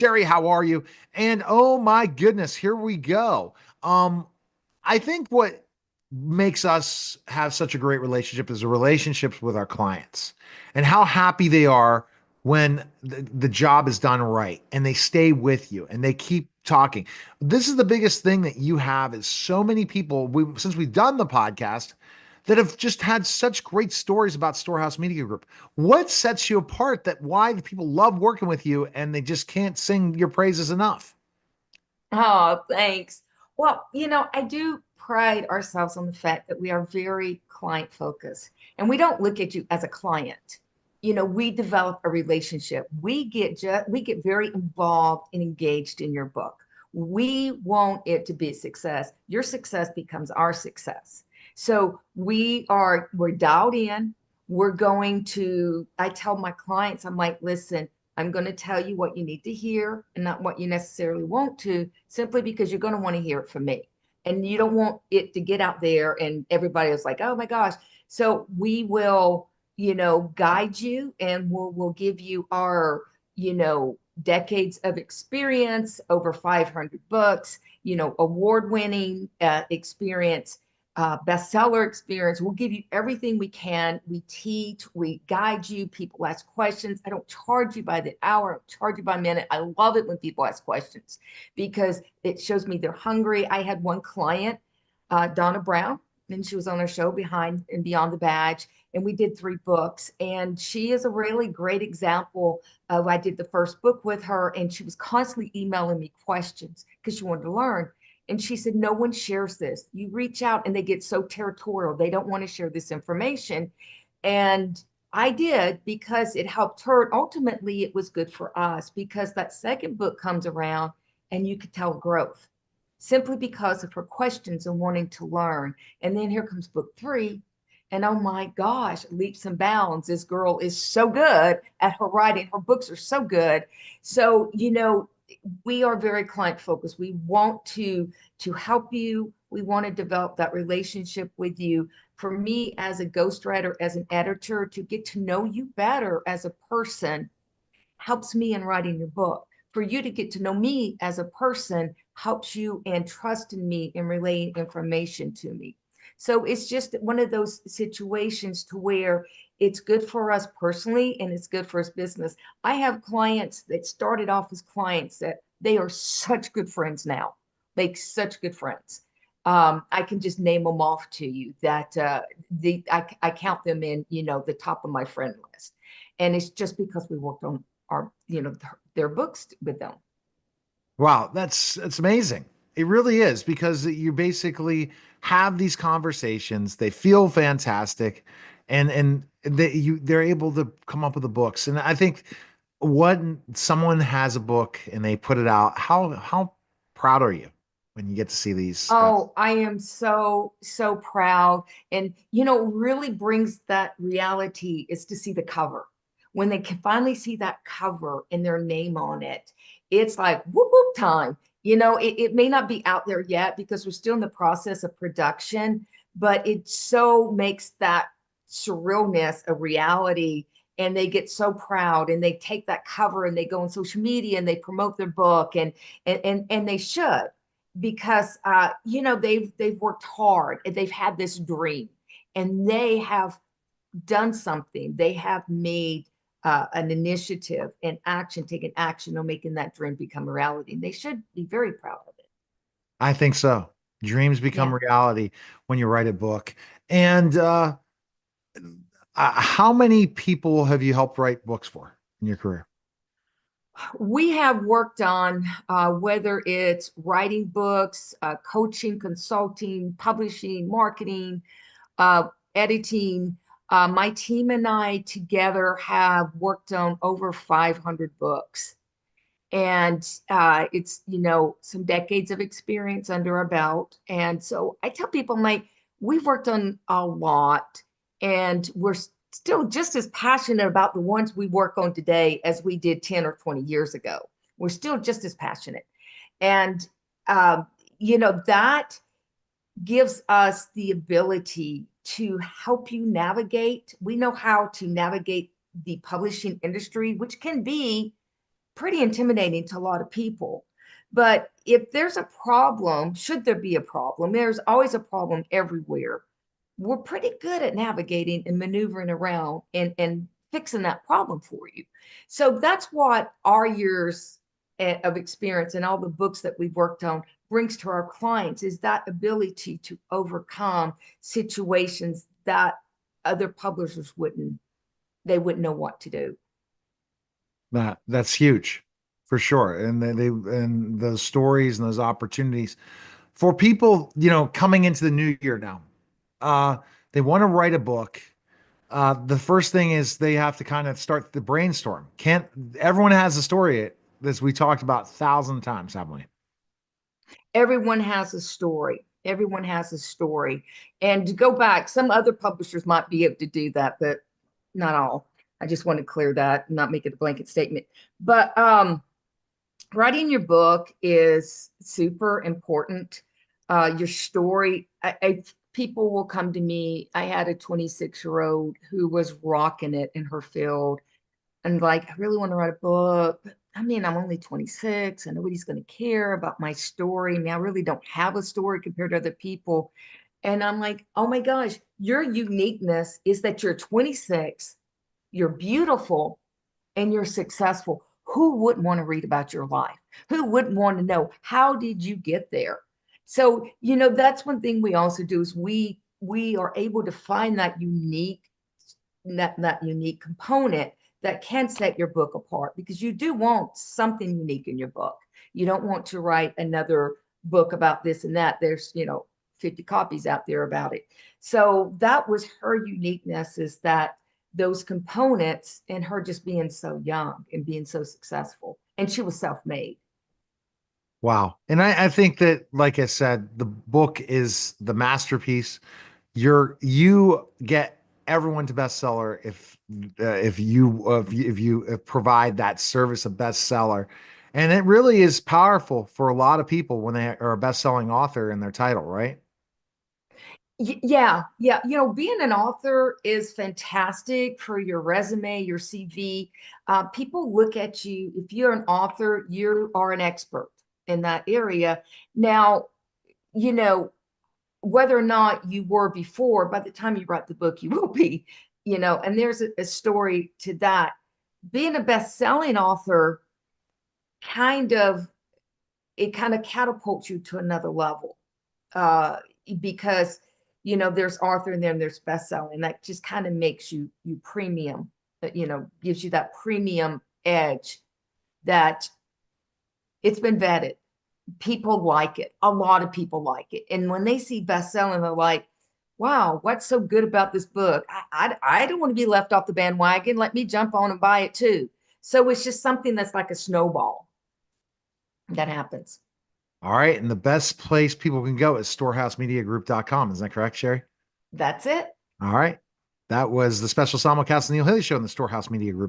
Terry, how are you? And oh my goodness, here we go. Um, I think what makes us have such a great relationship is the relationships with our clients and how happy they are when the job is done right and they stay with you and they keep talking. This is the biggest thing that you have is so many people since we've done the podcast that have just had such great stories about Storehouse Media Group. What sets you apart that why the people love working with you and they just can't sing your praises enough? Oh, thanks. Well, I do pride ourselves on the fact that we are very client focused and we don't look at you as a client. We develop a relationship. We get very involved and engaged in your book. We want it to be a success. Your success becomes our success. So we're dialed in. I tell my clients, I'm like, listen, I'm going to tell you what you need to hear and not what you necessarily want to, simply because you're going to want to hear it from me. And you don't want it to get out there and everybody is like, oh my gosh. So we will, guide you and we'll give you our, decades of experience, over 500 books, award winning experience, bestseller experience. We'll give you everything we can. We teach, we guide you. People ask questions. I don't charge you by the hour, I don't charge you by minute. I love it when people ask questions because it shows me they're hungry. I had one client, Donna Brown, and she was on our show Behind and Beyond the Badge. And we did 3 books. And she is a really great example of I did the first book with her, and she was constantly emailing me questions because she wanted to learn. And she said, no one shares this. You reach out and they get so territorial. They don't want to share this information. And I did because it helped her. And ultimately, it was good for us because that second book comes around and you could tell growth simply because of her questions and wanting to learn. And then here comes book 3. And oh my gosh, leaps and bounds. This girl is so good at her writing. Her books are so good. So, we are very client focused. We want to help you. We want to develop that relationship with you. For me, as a ghostwriter, as an editor, to get to know you better as a person helps me in writing your book. For you to get to know me as a person helps you in trusting me and relaying information to me. So it's just one of those situations to where it's good for us personally and it's good for us business. I have clients that started off as clients that they are such good friends now, like such good friends. I can just name them off to you that I count them in, the top of my friend list. And it's just because we worked on their books with them. Wow, that's amazing. It really is because you basically have these conversations. They feel fantastic, and they're able to come up with the books. And I think when someone has a book and they put it out, how proud are you when you get to see these? Oh, I am so, so proud. And, really brings that reality is to see the cover. When they can finally see that cover and their name on it, it's like whoop whoop time. It may not be out there yet because we're still in the process of production, but it so makes that surrealness a reality. And they get so proud and they take that cover and they go on social media and they promote their book and they should because they've worked hard and they've had this dream and they have done something. They have made an initiative and action, taken action on making that dream become a reality. And they should be very proud of it. I think so. Dreams become Yeah. reality when you write a book. And how many people have you helped write books for in your career? We have worked on whether it's writing books, coaching, consulting, publishing, marketing, uh, editing. My team and I together have worked on over 500 books. And it's, some decades of experience under our belt. And so I tell people, I'm like, we've worked on a lot and we're still just as passionate about the ones we work on today as we did 10 or 20 years ago. We're still just as passionate. And, um, that gives us the ability to help you navigate. We know how to navigate the publishing industry, which can be pretty intimidating to a lot of people. But if there's a problem, should there be a problem, there's always a problem everywhere. We're pretty good at navigating and maneuvering around and fixing that problem for you. So that's what our years of experience and all the books that we've worked on brings to our clients, is that ability to overcome situations that other publishers wouldn't know what to do. That's huge for sure. And and those stories and those opportunities for people, coming into the new year now. Uh, they want to write a book. The first thing is they have to kind of start the brainstorm. Can't Everyone has a story, as we talked about 1,000 times, haven't we? Everyone has a story. Everyone has a story. And to go back, some other publishers might be able to do that, but not all. I just want to clear that, not make it a blanket statement. But writing your book is super important. Your story, people will come to me. I had a 26-year-old who was rocking it in her field and like, I really want to write a book. But I mean, I'm only 26 and nobody's going to care about my story. I mean, I really don't have a story compared to other people. And I'm like, oh my gosh, your uniqueness is that you're 26, you're beautiful, and you're successful. Who wouldn't want to read about your life? Who wouldn't want to know, how did you get there? So, that's one thing we also do, is we are able to find that unique component that can set your book apart, because you do want something unique in your book. You don't want to write another book about this and that. There's 50 copies out there about it. So that was her uniqueness, is that those components, and her just being so young and being so successful, and she was self-made. Wow. And I think that, like I said, the book is the masterpiece. You get everyone to bestseller if you provide that service of bestseller, and it really is powerful for a lot of people when they are a best-selling author in their title, right? Yeah, yeah. Being an author is fantastic for your resume, your CV. People look at you. If you're an author, you are an expert in that area. Now, you know, whether or not you were before, by the time you write the book, you will be, and there's a story to that. Being a best-selling author kind of, it kind of catapults you to another level, uh, because there's author and then there's best-selling. That just kind of makes you premium, gives you that premium edge, that it's been vetted. People like it. A lot of people like it. And when they see best-selling, they're like, wow, what's so good about this book? I don't want to be left off the bandwagon. Let me jump on and buy it too. So it's just something that's like a snowball that happens. All right. And the best place people can go is storehousemediagroup.com. Is that correct, Sherry? That's it. All right. That was the special simulcast of the Neil Haley Show in the Storehouse Media Group